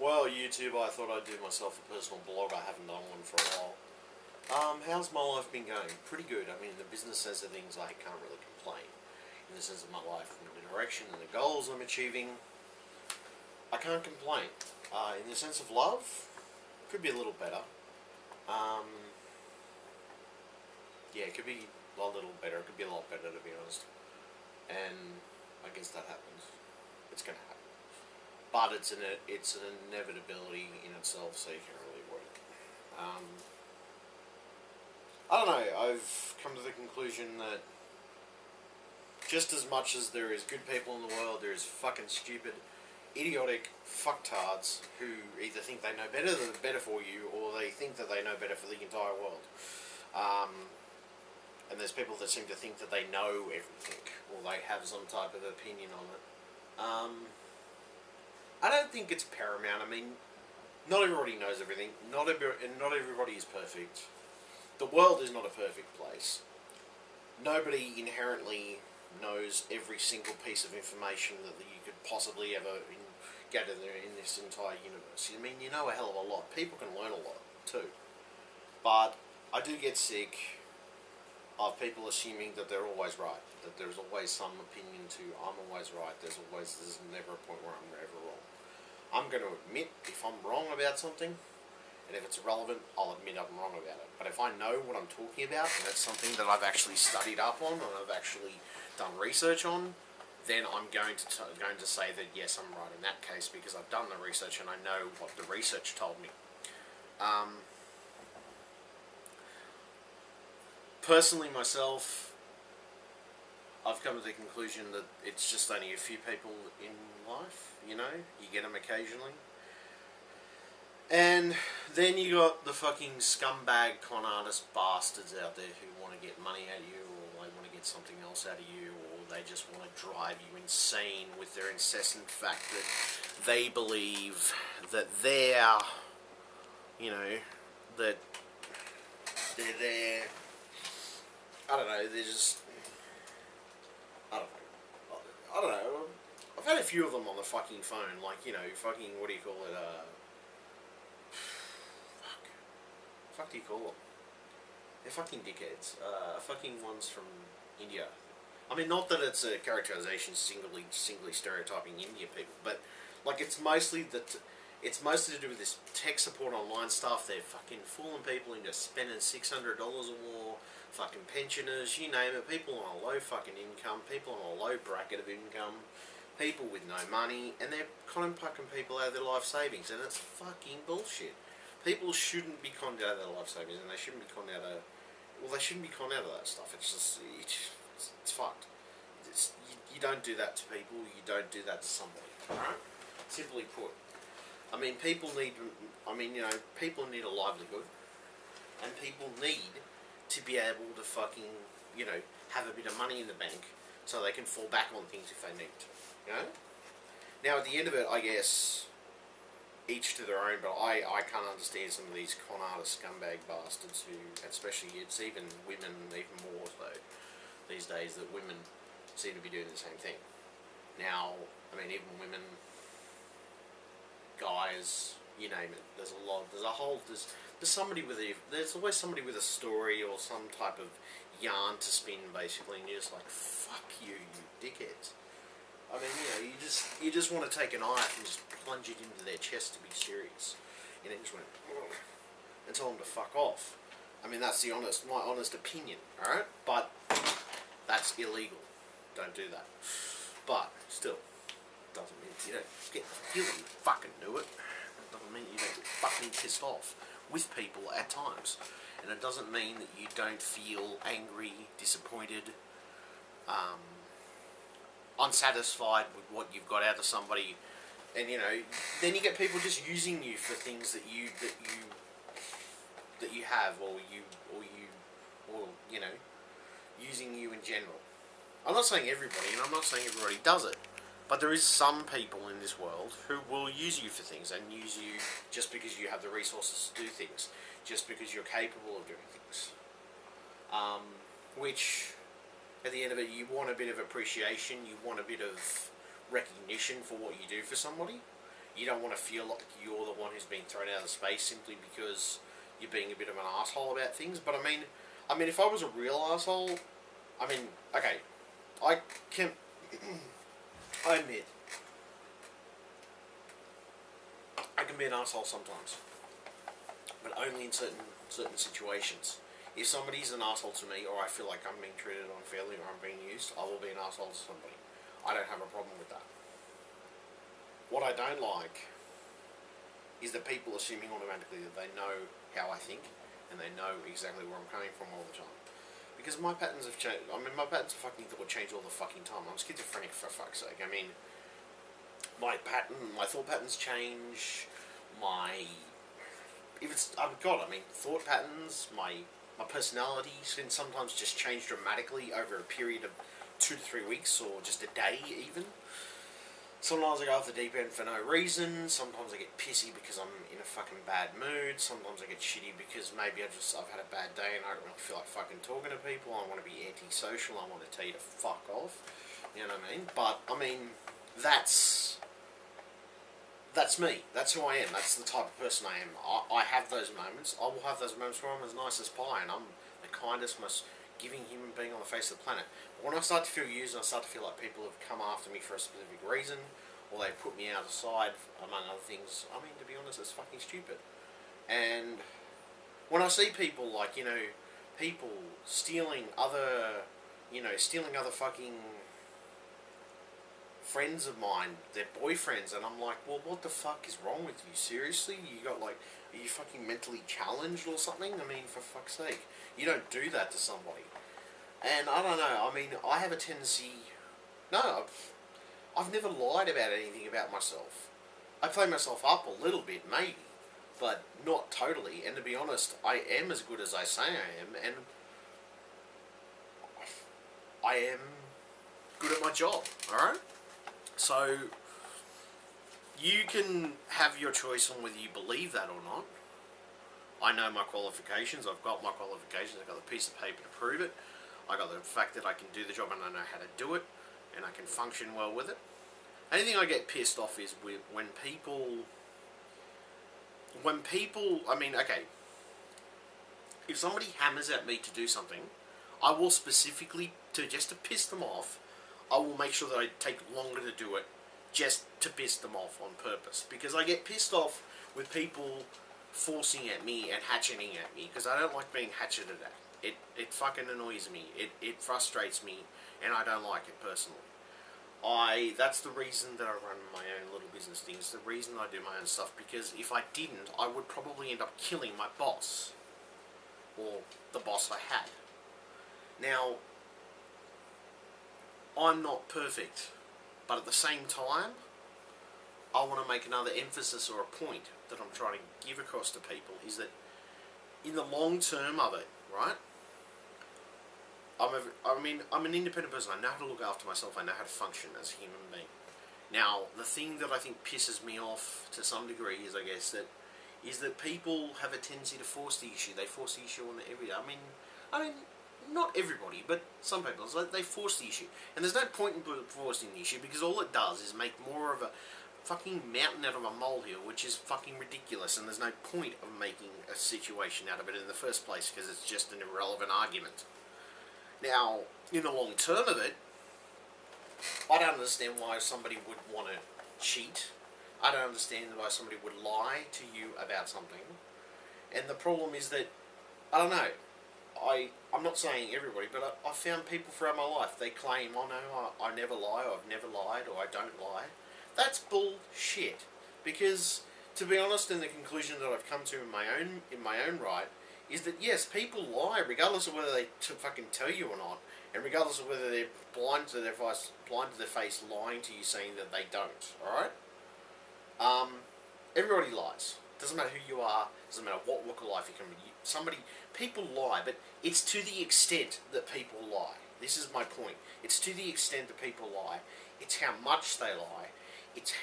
Well, YouTube, I thought I'd do myself a personal blog. I haven't done one for a while. How's my life been going? Pretty good. I mean, in the business sense of things, I can't really complain. In the sense of my life and the direction and the goals I'm achieving, I can't complain. In the sense of love, could be a little better. Yeah, it could be a little better. It could be a lot better, to be honest. And I guess that happens. It's going to happen. But it's an inevitability in itself, so you can't really avoid it. I don't know, I've come to the conclusion that just as much as there is good people in the world, there is fucking stupid, idiotic fucktards who either think they know better than better for you, or they think that they know better for the entire world. And there's people that seem to think that they know everything, or they have some type of opinion on it. I don't think it's paramount. I mean, not everybody knows everything. Not everybody is perfect. The world is not a perfect place. Nobody inherently knows every single piece of information that you could possibly ever gather in this entire universe. I mean, you know a hell of a lot. People can learn a lot too. But I do get sick of people assuming that they're always right. That there's always some opinion to, I'm always right. There's never a point where I'm ever wrong. I'm going to admit if I'm wrong about something, and if it's irrelevant, I'll admit I'm wrong about it. But if I know what I'm talking about, and it's something that I've actually studied up on, and I've actually done research on, then I'm going to say that yes, I'm right in that case, because I've done the research and I know what the research told me. Personally, myself, I've come to the conclusion that it's just only a few people in life, you know? You get them occasionally. And then you got the fucking scumbag con artist bastards out there who want to get money out of you, or they want to get something else out of you, or they just want to drive you insane with their incessant fact that they believe that they're, you know, that they're there. I don't know, they're just... I don't know. I've had a few of them on the fucking phone, like, you know, fucking, what do you call it, fuck do you call them? They're fucking dickheads. Fucking ones from India. I mean, not that it's a characterization singly stereotyping Indian people, but, like, it's mostly to do with this tech support online stuff. They're fucking fooling people into spending $600 or more. Fucking pensioners, you name it. People on a low fucking income. People on a low bracket of income. People with no money. And they're conning fucking people out of their life savings. And it's fucking bullshit. People shouldn't be conned out of their life savings. And they shouldn't be conned out of... Well, they shouldn't be conned out of that stuff. It's just... It's fucked. You don't do that to people. You don't do that to somebody. Alright? Simply put. I mean, people need a livelihood, and people need to be able to fucking, you know, have a bit of money in the bank so they can fall back on things if they need to, you know? Now, at the end of it, I guess, each to their own, but I can't understand some of these con artist scumbag bastards who, especially, it's even women, even more so, these days, that women seem to be doing the same thing. Now, I mean, even women... guys, you name it. There's always somebody with a story or some type of yarn to spin, basically, and you're just like, fuck you, you dickheads. I mean, you know, you just want to take a knife and just plunge it into their chest to be serious, and it just went, ugh, and tell them to fuck off. I mean, that's my honest opinion, alright? But that's illegal. Don't do that. But still. Doesn't mean you don't get guilty, you fucking do it. It doesn't mean you don't get fucking pissed off with people at times. And it doesn't mean that you don't feel angry, disappointed, unsatisfied with what you've got out of somebody. And, you know, then you get people just using you for things that you have, or you know, using you in general. I'm not saying everybody, and I'm not saying everybody does it. But there is some people in this world who will use you for things, and use you just because you have the resources to do things, just because you're capable of doing things. Which, at the end of it, you want a bit of appreciation, you want a bit of recognition for what you do for somebody. You don't want to feel like you're the one who's being thrown out of space simply because you're being a bit of an asshole about things. But I mean, if I was a real asshole, I mean, okay, I can, I admit, I can be an asshole sometimes, but only in certain situations. If somebody's an asshole to me, or I feel like I'm being treated unfairly, or I'm being used, I will be an asshole to somebody. I don't have a problem with that. What I don't like is that people assuming automatically that they know how I think, and they know exactly where I'm coming from all the time. Because my patterns have changed. I mean, my patterns of fucking thought change all the fucking time. I'm schizophrenic, for fuck's sake. I mean, my thought patterns change. Thought patterns, my personalities can sometimes just change dramatically over a period of 2 to 3 weeks, or just a day even. Sometimes I go off the deep end for no reason. Sometimes I get pissy because I'm in a fucking bad mood. Sometimes I get shitty because maybe I've had a bad day and I don't really feel like fucking talking to people. I want to be antisocial. I want to tell you to fuck off. You know what I mean? But I mean, that's me. That's who I am. That's the type of person I am. I have those moments. I will have those moments where I'm as nice as pie and I'm the kindest, most giving human being on the face of the planet. But when I start to feel used and I start to feel like people have come after me for a specific reason, or they put me out of sight, among other things, I mean, to be honest, it's fucking stupid. And when I see people like, people stealing other fucking friends of mine, their boyfriends, and I'm like, well, what the fuck is wrong with you? Seriously? Are you fucking mentally challenged or something? I mean, for fuck's sake. You don't do that to somebody. And I don't know, I mean, I have a tendency... No, I've never lied about anything about myself. I play myself up a little bit, maybe, but not totally. And to be honest, I am as good as I say I am, and I am good at my job, alright? So, you can have your choice on whether you believe that or not. I know my qualifications. I've got my qualifications. I've got the piece of paper to prove it. I got the fact that I can do the job and I know how to do it, and I can function well with it. Anything I get pissed off is when people, I mean, okay, if somebody hammers at me to do something, I will specifically, just to piss them off, I will make sure that I take longer to do it, just to piss them off on purpose. Because I get pissed off with people forcing at me and hatcheting at me, because I don't like being hatcheted at. It fucking annoys me. It frustrates me, and I don't like it personally. That's the reason that I run my own little business things, the reason I do my own stuff, because if I didn't, I would probably end up killing my boss, or the boss I had. Now, I'm not perfect, but at the same time, I want to make another emphasis or a point that I'm trying to give across to people, is that in the long term of it, right, I'm an independent person. I know how to look after myself. I know how to function as a human being. Now, the thing that I think pisses me off to some degree is, I guess, that people have a tendency to force the issue. They force the issue on every. I mean, not everybody, but some people. It's like they force the issue, and there's no point in forcing the issue, because all it does is make more of a fucking mountain out of a molehill, which is fucking ridiculous, and there's no point of making a situation out of it in the first place, because it's just an irrelevant argument. Now, in the long term of it, I don't understand why somebody would want to cheat. I don't understand why somebody would lie to you about something. And the problem is that, I don't know, I'm not saying everybody, but I've found people throughout my life, they claim, oh no, I never lie, or I've never lied, or I don't lie. That's bullshit. Because, to be honest, in the conclusion that I've come to in my own right, is that yes, people lie regardless of whether they fucking tell you or not, and regardless of whether they're blind to their face, lying to you, saying that they don't. All right. Everybody lies. Doesn't matter who you are. Doesn't matter what walk of life you come from. People lie, but it's to the extent that people lie. This is my point. It's to the extent that people lie. It's how much they lie. It's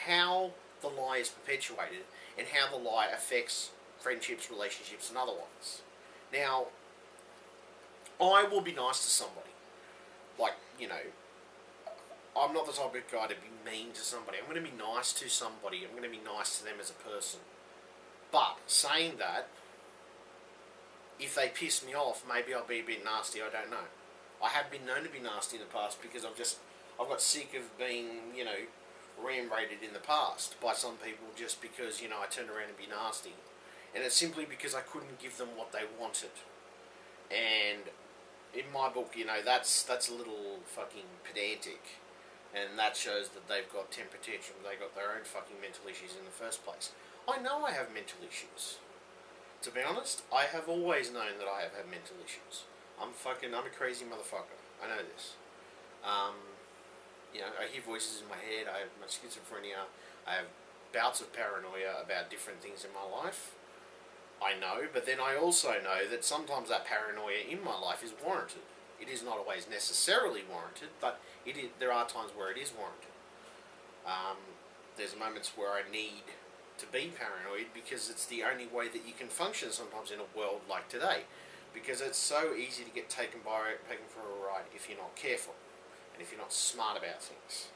how the lie is perpetuated, and how the lie affects friendships, relationships, and other ones. Now, I will be nice to somebody. Like, I'm not the type of guy to be mean to somebody. I'm going to be nice to somebody. I'm going to be nice to them as a person. But saying that, if they piss me off, maybe I'll be a bit nasty. I don't know. I have been known to be nasty in the past because I've got sick of being, ram-raided in the past by some people just because, I turned around and be nasty. And it's simply because I couldn't give them what they wanted. And in my book, that's a little fucking pedantic. And that shows that they've got temper tantrums. They got their own fucking mental issues in the first place. I know I have mental issues. To be honest, I have always known that I have had mental issues. I'm a crazy motherfucker. I know this. I hear voices in my head. I have my schizophrenia. I have bouts of paranoia about different things in my life. I know, but then I also know that sometimes that paranoia in my life is warranted. It is not always necessarily warranted, but there are times where it is warranted. There's moments where I need to be paranoid because it's the only way that you can function sometimes in a world like today. Because it's so easy to get taken for a ride if you're not careful and if you're not smart about things.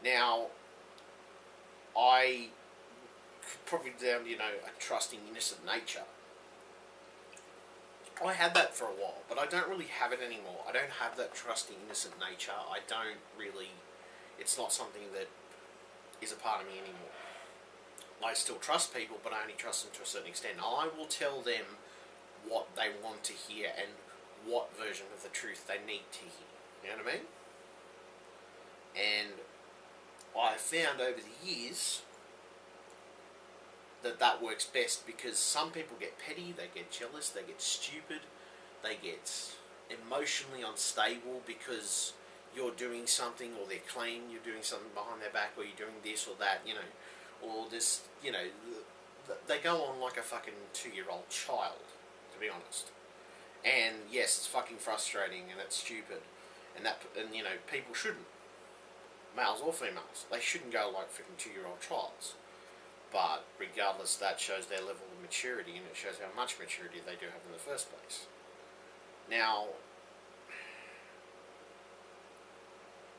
Now, I could probably down to, a trusting, innocent nature. I had that for a while, but I don't really have it anymore. I don't have that trusting, innocent nature. It's not something that is a part of me anymore. I still trust people, but I only trust them to a certain extent. I will tell them what they want to hear and what version of the truth they need to hear. You know what I mean? And I found over the years that works best because some people get petty, they get jealous, they get stupid, they get emotionally unstable because you're doing something or they're claiming you're doing something behind their back or you're doing this or that, or this, they go on like a fucking 2-year-old child, to be honest. And yes, it's fucking frustrating and it's stupid, and people shouldn't, males or females, they shouldn't go like fucking 2-year-old childs. But regardless, that shows their level of maturity, and it shows how much maturity they do have in the first place. Now,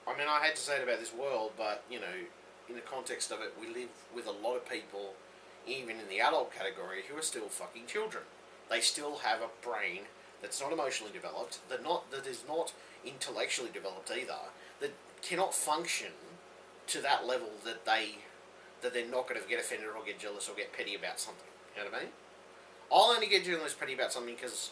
I hate to say it about this world, but in the context of it, we live with a lot of people, even in the adult category, who are still fucking children. They still have a brain that's not emotionally developed, that is not intellectually developed either, that cannot function to that level that they're not going to get offended or get jealous or get petty about something. You know what I mean? I'll only get jealous petty about something because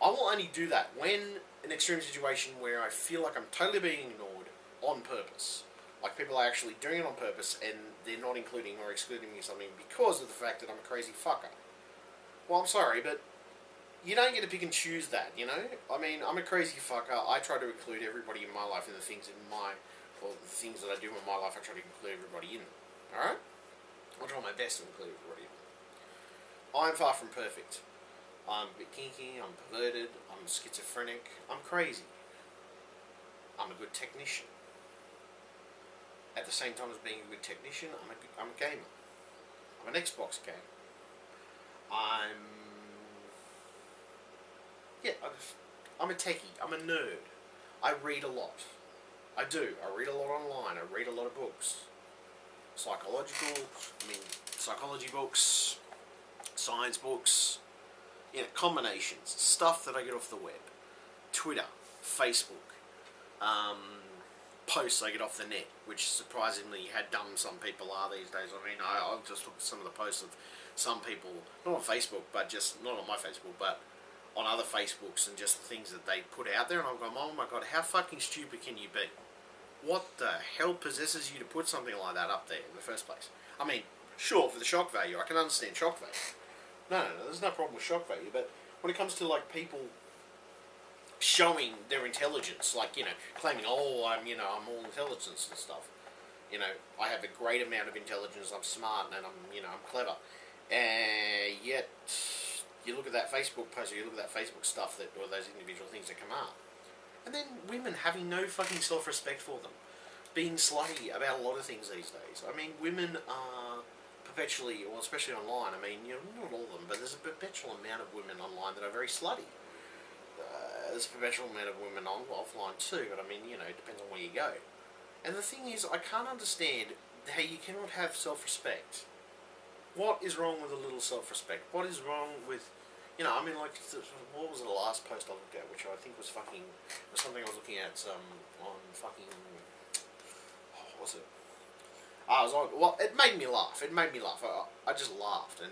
I will only do that when an extreme situation where I feel like I'm totally being ignored on purpose. Like people are actually doing it on purpose and they're not including or excluding me something because of the fact that I'm a crazy fucker. Well, I'm sorry, but you don't get to pick and choose that, I'm a crazy fucker. I try to include everybody in my life and the things the things that I do in my life, I try to include everybody in them. Alright? I'll try my best to include everybody. I'm far from perfect. I'm a bit kinky, I'm perverted, I'm schizophrenic, I'm crazy. I'm a good technician. At the same time as being a good technician, I'm a gamer. I'm an Xbox gamer. I'm a techie. I'm a nerd. I read a lot. I do. I read a lot online. I read a lot of books. Psychology books, science books, combinations, stuff that I get off the web, Twitter, Facebook, posts I get off the net, which surprisingly how dumb some people are these days. I've just looked at some of the posts of some people, not on Facebook, but just, not on my Facebook, but on other Facebooks and just the things that they put out there, and I'm going, oh my god, how fucking stupid can you be? What the hell possesses you to put something like that up there in the first place? Sure, for the shock value, I can understand shock value. No, there's no problem with shock value, but when it comes to, people showing their intelligence, claiming, oh, I'm all intelligence and stuff, I have a great amount of intelligence, I'm smart, and I'm clever. And yet, you look at that Facebook post, or you look at that Facebook stuff, or those individual things that come up, and then women having no fucking self-respect for them, being slutty about a lot of things these days. Women are perpetually, or especially online, not all of them, but there's a perpetual amount of women online that are very slutty. There's a perpetual amount of women offline too, but it depends on where you go. And the thing is, I can't understand how you cannot have self-respect. What is wrong with a little self-respect? What is wrong with, you know, I mean, like, what was the last post I looked at, which I think was fucking, was something I was looking at, on fucking, what was it? I was on, well, it made me laugh. It made me laugh. I just laughed, and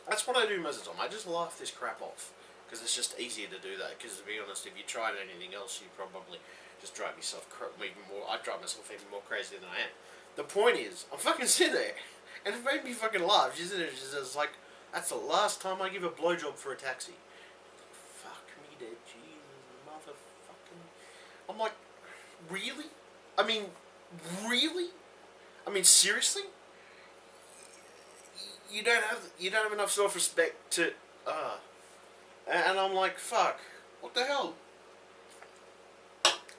that's what I do most of the time. I just laugh this crap off, because it's just easier to do that, because to be honest, if you tried anything else, you probably just drive yourself even more, I'd drive myself even more crazy than I am. The point is, I'm fucking sitting there, and it made me fucking laugh. She's just like, that's the last time I give a blowjob for a taxi. Fuck me dead, Jesus, motherfucking. I'm like, really? I mean, really? I mean, seriously? You don't have enough self-respect to, and I'm like, fuck, what the hell?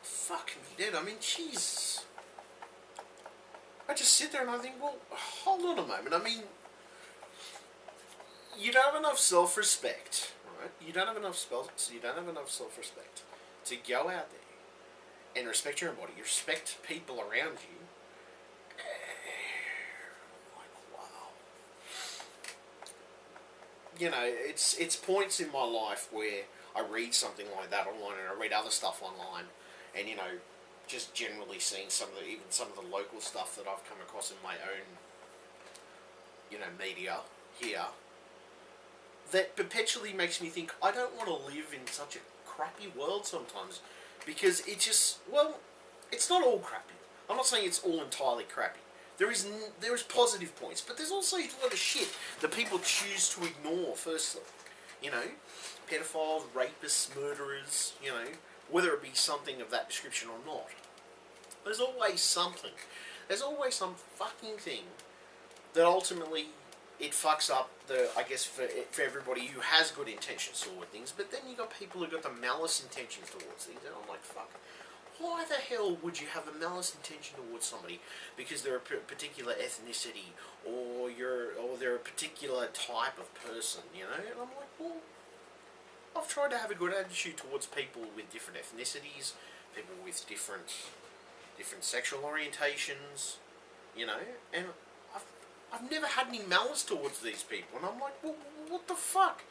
Fuck me dead. I mean, Jesus. I just sit there and I think, well, hold on a moment. I mean, you don't have enough self-respect, right? You don't have enough self-respect to go out there and respect your own body. You respect people around you. Like, wow. You know, it's points in my life where I read something like that online, and I read other stuff online, and you know, just generally seeing some of the local stuff that I've come across in my own, you know, media here, that perpetually makes me think I don't want to live in such a crappy world sometimes, because it just, well, it's not all crappy. I'm not saying it's all entirely crappy. There is positive points, but there's also a lot of shit that people choose to ignore. Firstly, you know, pedophiles, rapists, murderers, you know, whether it be something of that description or not. There's always something. There's always some fucking thing that ultimately it fucks up I guess for everybody who has good intentions toward things, but then you got people who got the malice intentions towards things, and I'm like, fuck. Why the hell would you have a malice intention towards somebody because they're a particular ethnicity, or they're a particular type of person, you know? And I'm like, well, I've tried to have a good attitude towards people with different ethnicities, people with different sexual orientations, you know, and I've never had any malice towards these people, and I'm like, well, what the fuck?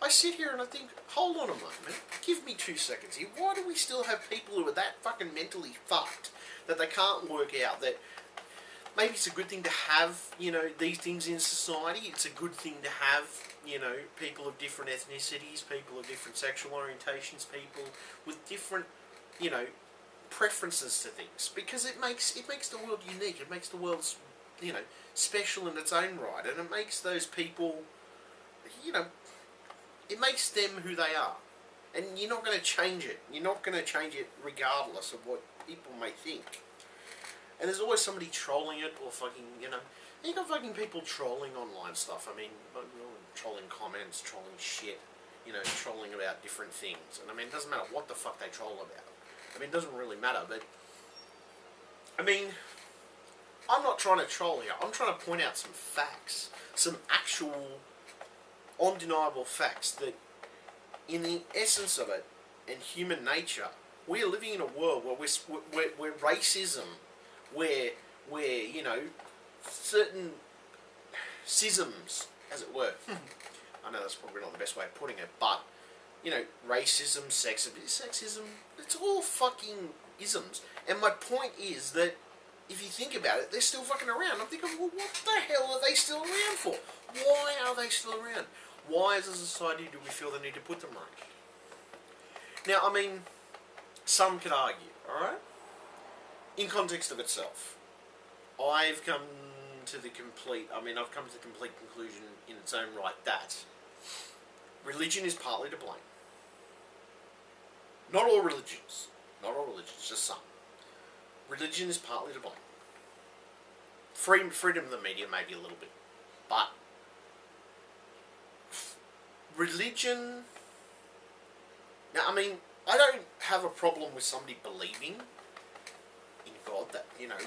I sit here and I think, hold on a moment, give me 2 seconds here. Why do we still have people who are that fucking mentally fucked that they can't work out that maybe it's a good thing to have, you know, these things in society? It's a good thing to have, you know, people of different ethnicities, people of different sexual orientations, people with different, you know, preferences to things, because it makes the world unique. It makes the world, you know, special in its own right, and it makes those people, you know, it makes them who they are, and you're not going to change it. You're not going to change it regardless of what people may think. And there's always somebody trolling it, or fucking, you know, you got fucking people trolling online stuff. I mean, trolling comments, trolling shit, you know, trolling about different things. And I mean, it doesn't matter what the fuck they troll about. I mean, it doesn't really matter, but I mean, I'm not trying to troll here. I'm trying to point out some facts, some actual undeniable facts that in the essence of it and human nature, we are living in a world where racism, where you know, certain schisms, as it were. I know that's probably not the best way of putting it, but you know, racism, sexism, it's all fucking isms. And my point is that if you think about it, they're still fucking around. I'm thinking, well, what the hell are they still around for? Why are they still around? Why as a society do we feel the need to put them around? Now, I mean, some could argue, alright? In context of itself, I've come to the complete conclusion in its own right that religion is partly to blame. Not all religions, just some. Religion is partly to blame. Freedom of the media maybe a little bit, but religion. Now, I mean, I don't have a problem with somebody believing in God, that, you know,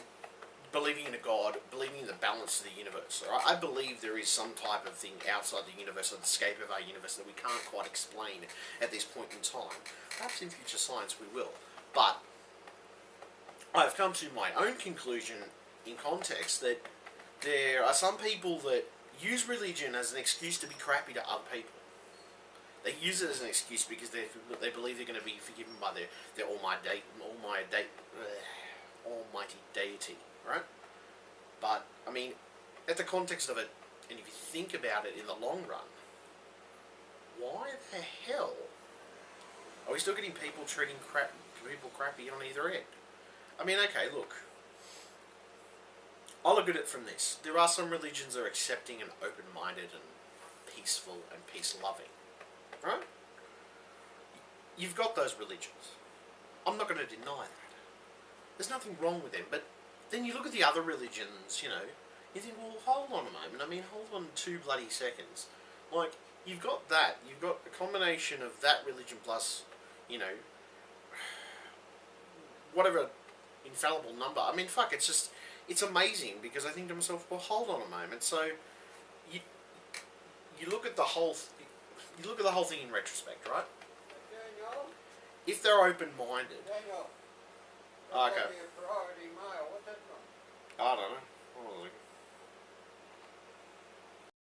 believing in a God, believing in the balance of the universe. Right? I believe there is some type of thing outside the universe, or the scape of our universe, that we can't quite explain at this point in time. Perhaps in future science we will. But I've come to my own conclusion in context that there are some people that use religion as an excuse to be crappy to other people. They use it as an excuse because they believe they're going to be forgiven by their almighty deity, right? But, I mean, at the context of it, and if you think about it in the long run, why the hell are we still getting people treating people crappy on either end? I mean, okay, look. I'll look at it from this. There are some religions that are accepting and open-minded and peaceful and peace-loving, right? You've got those religions. I'm not going to deny that. There's nothing wrong with them, but then you look at the other religions, you know, you think, well, hold on a moment. I mean, hold on 2 bloody seconds. Like, you've got that. You've got a combination of that religion plus, you know, whatever infallible number. I mean, fuck, it's just, it's amazing because I think to myself, well, hold on a moment. So, you look at the whole, you look at the whole thing in retrospect, right? If they're open-minded. Daniel. Okay. Priority mile. What's that from?